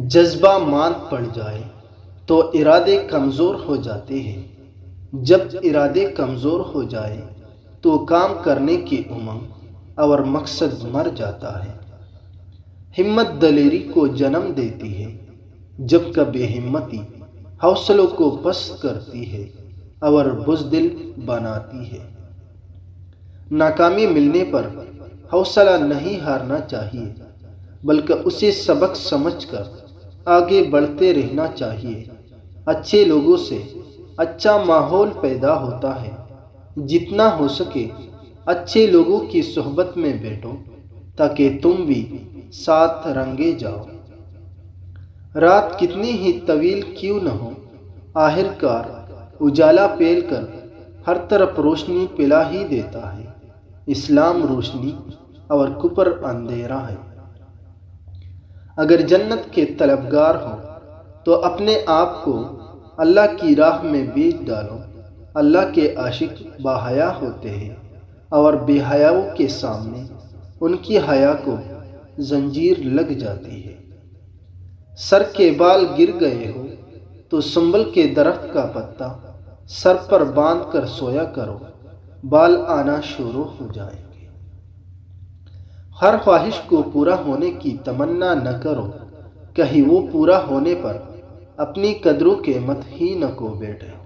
جذبہ ماند پڑ جائے تو ارادے کمزور ہو جاتے ہیں۔ جب ارادے کمزور ہو جائے تو کام کرنے کی امنگ اور مقصد مر جاتا ہے۔ ہمت دلیری کو جنم دیتی ہے، جبکہ بے ہمتی حوصلوں کو پست کرتی ہے اور بزدل بناتی ہے۔ ناکامی ملنے پر حوصلہ نہیں ہارنا چاہیے، بلکہ اسے سبق سمجھ کر آگے بڑھتے رہنا چاہیے۔ اچھے لوگوں سے اچھا ماحول پیدا ہوتا ہے۔ جتنا ہو سکے اچھے لوگوں کی صحبت میں بیٹھو تاکہ تم بھی ساتھ رنگے جاؤ۔ رات کتنی ہی طویل کیوں نہ ہو، آخر کار اجالا پھیل کر ہر طرف روشنی پلا ہی دیتا ہے۔ اسلام روشنی اور کفر اندھیرا ہے۔ اگر جنت کے طلبگار ہو تو اپنے آپ کو اللہ کی راہ میں بیچ ڈالو۔ اللہ کے عاشق باحیا ہوتے ہیں اور بے حیاؤں کے سامنے ان کی حیا کو زنجیر لگ جاتی ہے۔ سر کے بال گر گئے ہو تو سنبل کے درخت کا پتا سر پر باندھ کر سویا کرو، بال آنا شروع ہو جائیں گے۔ ہر خواہش کو پورا ہونے کی تمنا نہ کرو، کہیں وہ پورا ہونے پر اپنی قدر و قیمت ہی نہ کو بیٹھے۔